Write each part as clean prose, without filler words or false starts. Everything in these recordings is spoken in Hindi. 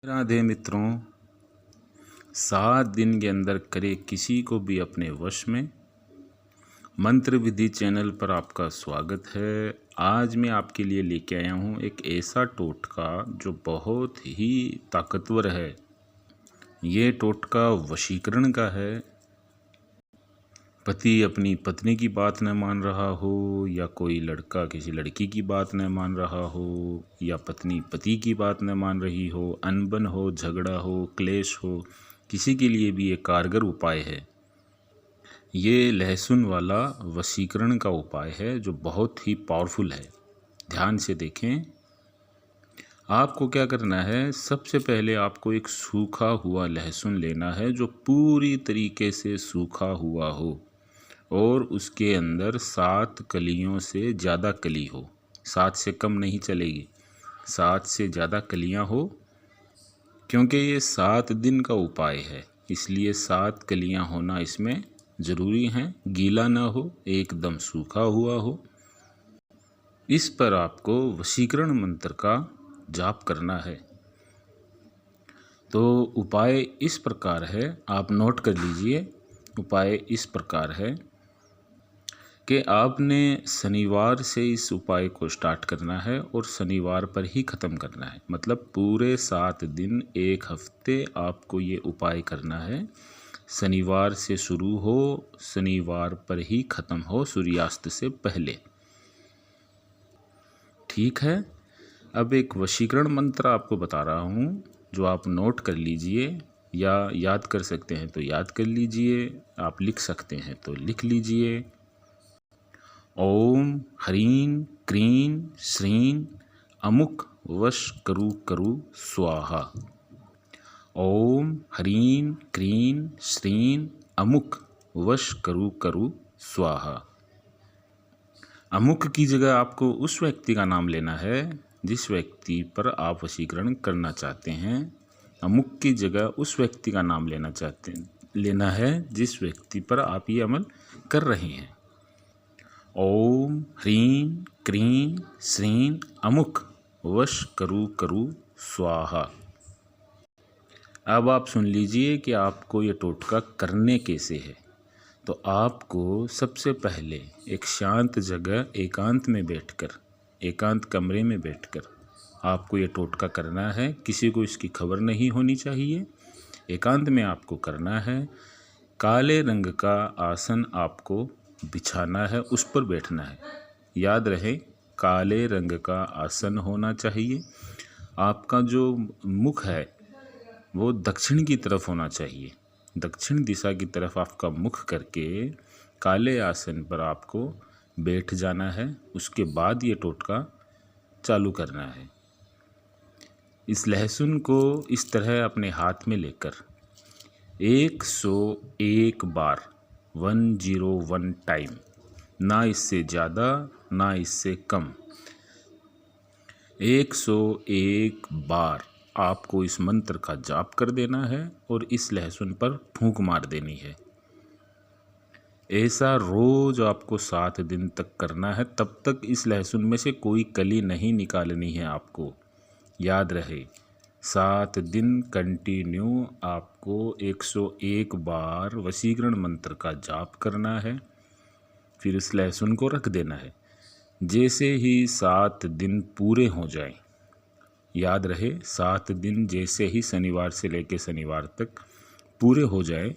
राधे मित्रों, 7 दिन के अंदर करे किसी को भी अपने वश में। मंत्र विधि चैनल पर आपका स्वागत है। आज मैं आपके लिए लेके आया हूँ एक ऐसा टोटका जो बहुत ही ताकतवर है। ये टोटका वशीकरण का है। पति अपनी पत्नी की बात न मान रहा हो, या कोई लड़का किसी लड़की की बात न मान रहा हो, या पत्नी पति की बात न मान रही हो, अनबन हो, झगड़ा हो, क्लेश हो, किसी के लिए भी ये कारगर उपाय है। ये लहसुन वाला वशीकरण का उपाय है जो बहुत ही पावरफुल है। ध्यान से देखें। आपको क्या करना है, सबसे पहले आपको एक सूखा हुआ लहसुन लेना है जो पूरी तरीके से सूखा हुआ हो और उसके अंदर 7 कलियों से ज़्यादा कली हो। 7 से कम नहीं चलेगी, 7 से ज़्यादा कलियां हो, क्योंकि ये 7 दिन का उपाय है, इसलिए 7 कलियां होना इसमें ज़रूरी हैं। गीला ना हो, एकदम सूखा हुआ हो। इस पर आपको वशीकरण मंत्र का जाप करना है। तो उपाय इस प्रकार है, आप नोट कर लीजिए। उपाय इस प्रकार है कि आपने शनिवार से इस उपाय को स्टार्ट करना है और शनिवार पर ही ख़त्म करना है। मतलब पूरे 7 दिन, 1 हफ्ते आपको ये उपाय करना है। शनिवार से शुरू हो, शनिवार पर ही ख़त्म हो, सूर्यास्त से पहले। ठीक है। अब एक वशीकरण मंत्र आपको बता रहा हूँ जो आप नोट कर लीजिए, या याद कर सकते हैं तो याद कर लीजिए, आप लिख सकते हैं तो लिख लीजिए। ओम ह्रीं क्रीं श्रीं अमुक वश करु करु स्वाहा। ओम ह्रीं क्रीं श्रीं अमुक वश करु करु स्वाहा। अमुक की जगह आपको उस व्यक्ति का नाम लेना है जिस व्यक्ति पर आप वशीकरण करना चाहते हैं। अमुक की जगह उस व्यक्ति का नाम लेना है जिस व्यक्ति पर आप ये अमल कर रहे हैं। ओम ह्रीं क्रीं श्रीं अमुक वश करु करु स्वाहा। अब आप सुन लीजिए कि आपको ये टोटका करने कैसे है। तो आपको सबसे पहले एक शांत जगह, एकांत में बैठकर, एकांत कमरे में बैठकर आपको ये टोटका करना है। किसी को इसकी खबर नहीं होनी चाहिए। एकांत में आपको करना है। काले रंग का आसन आपको बिछाना है, उस पर बैठना है। याद रहे, काले रंग का आसन होना चाहिए। आपका जो मुख है वो दक्षिण की तरफ होना चाहिए। दक्षिण दिशा की तरफ आपका मुख करके काले आसन पर आपको बैठ जाना है। उसके बाद ये टोटका चालू करना है। इस लहसुन को इस तरह अपने हाथ में लेकर 101 बार, 101 टाइम, ना इससे ज़्यादा ना इससे कम, 101 बार आपको इस मंत्र का जाप कर देना है और इस लहसुन पर फूंक मार देनी है। ऐसा रोज आपको 7 दिन तक करना है। तब तक इस लहसुन में से कोई कली नहीं निकालनी है आपको। याद रहे, 7 दिन कंटिन्यू आपको 101 बार वशीकरण मंत्र का जाप करना है। फिर इस लहसुन को रख देना है। जैसे ही 7 दिन पूरे हो जाएं, याद रहे 7 दिन जैसे ही शनिवार से लेकर शनिवार तक पूरे हो जाए,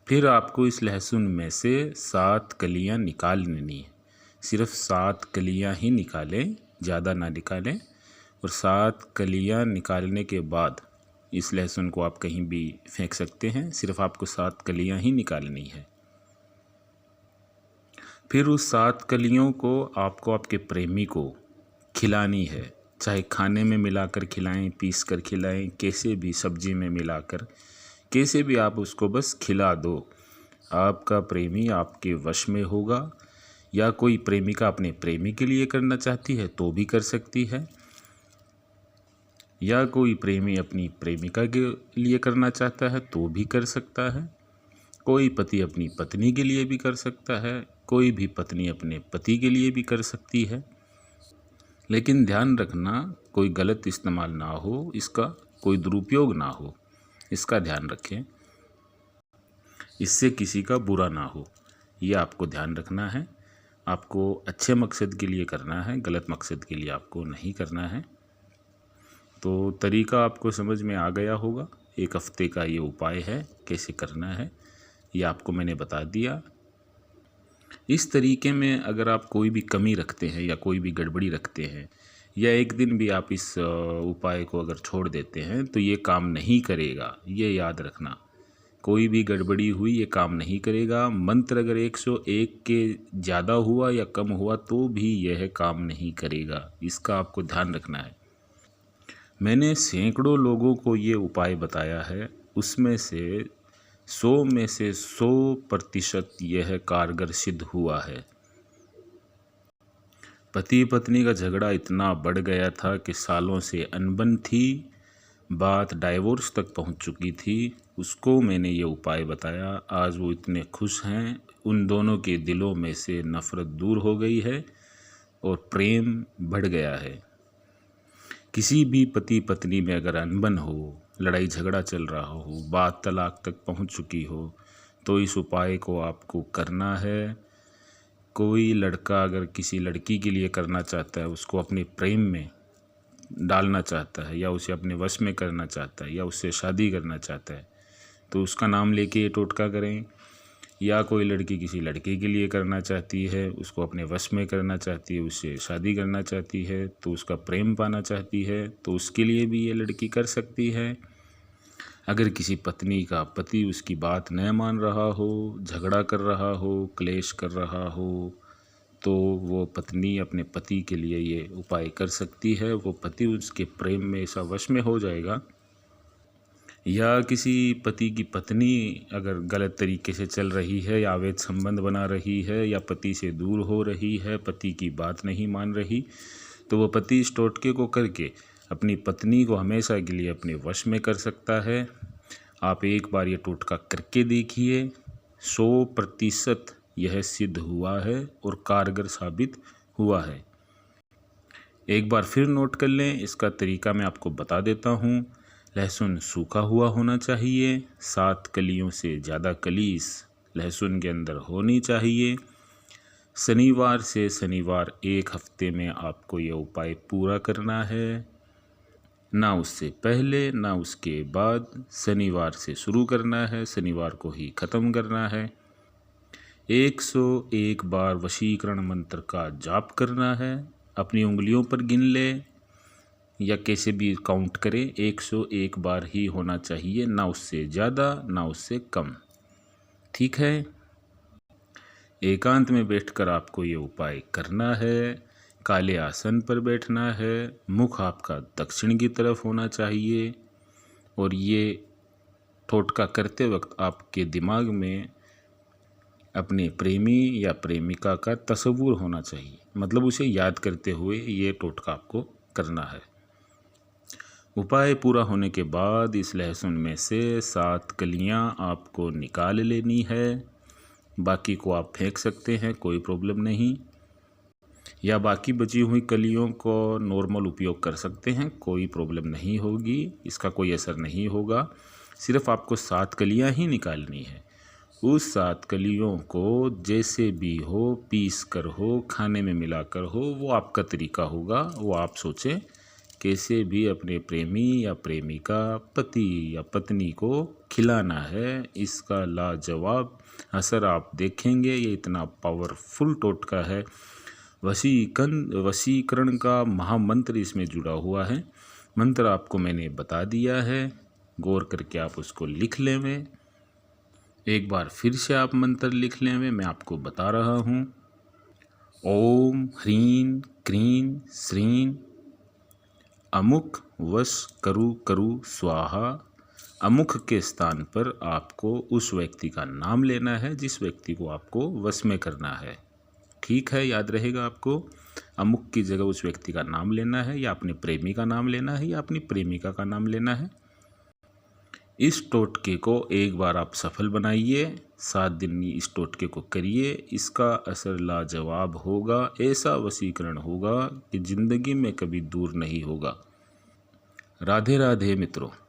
फिर आपको इस लहसुन में से 7 कलियां निकाल लेनी है। सिर्फ 7 कलियां ही निकालें, ज़्यादा ना निकालें। और 7 कलियां निकालने के बाद इस लहसुन को आप कहीं भी फेंक सकते हैं। सिर्फ आपको 7 कलियां ही निकालनी है। फिर उस 7 कलियों को आपको आपके प्रेमी को खिलानी है। चाहे खाने में मिलाकर खिलाएं, पीस कर खिलाएं, कैसे भी सब्जी में मिलाकर, कैसे भी आप उसको बस खिला दो। आपका प्रेमी आपके वश में होगा। या कोई प्रेमिका अपने प्रेमी के लिए करना चाहती है तो भी कर सकती है, या कोई प्रेमी अपनी प्रेमिका के लिए करना चाहता है तो भी कर सकता है। कोई पति अपनी पत्नी के लिए भी कर सकता है, कोई भी पत्नी अपने पति के लिए भी कर सकती है। लेकिन ध्यान रखना कोई गलत इस्तेमाल ना हो इसका। कोई दुरुपयोग ना हो, इसका ध्यान रखें। इससे किसी का बुरा ना हो, ये आपको ध्यान रखना है। आपको अच्छे मकसद के लिए करना है, गलत मकसद के लिए आपको नहीं करना है। तो तरीका आपको समझ में आ गया होगा। 1 हफ्ते का ये उपाय है, कैसे करना है ये आपको मैंने बता दिया। इस तरीके में अगर आप कोई भी कमी रखते हैं या कोई भी गड़बड़ी रखते हैं या एक दिन भी आप इस उपाय को अगर छोड़ देते हैं तो ये काम नहीं करेगा, ये याद रखना। कोई भी गड़बड़ी हुई ये काम नहीं करेगा। मंत्र अगर 101 के ज़्यादा हुआ या कम हुआ तो भी यह काम नहीं करेगा, इसका आपको ध्यान रखना है। मैंने सैकड़ों लोगों को ये उपाय बताया है, उसमें से 100 में से 100% यह कारगर सिद्ध हुआ है। पति पत्नी का झगड़ा इतना बढ़ गया था कि सालों से अनबन थी, बात डाइवोर्स तक पहुंच चुकी थी। उसको मैंने ये उपाय बताया, आज वो इतने खुश हैं। उन दोनों के दिलों में से नफ़रत दूर हो गई है और प्रेम बढ़ गया है। किसी भी पति पत्नी में अगर अनबन हो, लड़ाई झगड़ा चल रहा हो, बात तलाक तक पहुंच चुकी हो, तो इस उपाय को आपको करना है। कोई लड़का अगर किसी लड़की के लिए करना चाहता है, उसको अपने प्रेम में डालना चाहता है या उसे अपने वश में करना चाहता है या उससे शादी करना चाहता है, तो उसका नाम लेके ये टोटका करें। या कोई लड़की किसी लड़के के लिए करना चाहती है, उसको अपने वश में करना चाहती है, उससे शादी करना चाहती है, तो उसका प्रेम पाना चाहती है, तो उसके लिए भी ये लड़की कर सकती है। अगर किसी पत्नी का पति उसकी बात न मान रहा हो, झगड़ा कर रहा हो, क्लेश कर रहा हो, तो वो पत्नी अपने पति के लिए ये उपाय कर सकती है। वो पति उसके प्रेम में ऐसा वश में हो जाएगा। या किसी पति की पत्नी अगर गलत तरीके से चल रही है या अवैध संबंध बना रही है या पति से दूर हो रही है, पति की बात नहीं मान रही, तो वो पति इस टोटके को करके अपनी पत्नी को हमेशा के लिए अपने वश में कर सकता है। आप एक बार ये टोटका करके देखिए, 100% यह सिद्ध हुआ है और कारगर साबित हुआ है। एक बार फिर नोट कर लें, इसका तरीका मैं आपको बता देता हूँ। लहसुन सूखा हुआ होना चाहिए, 7 कलियों से ज़्यादा कली इस लहसुन के अंदर होनी चाहिए। शनिवार से शनिवार 1 हफ्ते में आपको यह उपाय पूरा करना है, ना उससे पहले ना उसके बाद। शनिवार से शुरू करना है, शनिवार को ही ख़त्म करना है। 101 बार वशीकरण मंत्र का जाप करना है। अपनी उंगलियों पर गिन ले या कैसे भी काउंट करें, 101 बार ही होना चाहिए, ना उससे ज़्यादा ना उससे कम। ठीक है। एकांत में बैठकर आपको ये उपाय करना है। काले आसन पर बैठना है, मुख आपका दक्षिण की तरफ होना चाहिए और ये टोटका करते वक्त आपके दिमाग में अपने प्रेमी या प्रेमिका का तस्वुर होना चाहिए, मतलब उसे याद करते हुए ये टोटका आपको करना है। उपाय पूरा होने के बाद इस लहसुन में से 7 कलियां आपको निकाल लेनी है। बाकी को आप फेंक सकते हैं, कोई प्रॉब्लम नहीं, या बाकी बची हुई कलियों को नॉर्मल उपयोग कर सकते हैं, कोई प्रॉब्लम नहीं होगी, इसका कोई असर नहीं होगा। सिर्फ आपको 7 कलियां ही निकालनी है। उस 7 कलियों को जैसे भी हो, पीस कर हो, खाने में मिलाकर हो, वो आपका तरीका होगा। वो आप सोचें कैसे भी अपने प्रेमी या प्रेमिका, पति या पत्नी को खिलाना है। इसका लाजवाब असर आप देखेंगे। ये इतना पावरफुल टोटका है। वशीकरण का महामंत्र इसमें जुड़ा हुआ है। मंत्र आपको मैंने बता दिया है, गौर करके आप उसको लिख लें। एक बार फिर से आप मंत्र लिख लें, मैं आपको बता रहा हूँ। ओम ह्रीं क्रीं श्रीं अमुक वश करु करु स्वाहा। अमुख के स्थान पर आपको उस व्यक्ति का नाम लेना है जिस व्यक्ति को आपको वश में करना है। ठीक है, याद रहेगा आपको। अमुक की जगह उस व्यक्ति का नाम लेना है, या अपने प्रेमी का नाम लेना है, या अपनी प्रेमिका का नाम लेना है। इस टोटके को एक बार आप सफल बनाइए, 7 दिन इस टोटके को करिए। इसका असर लाजवाब होगा। ऐसा वशीकरण होगा कि ज़िंदगी में कभी दूर नहीं होगा। राधे राधे मित्रों।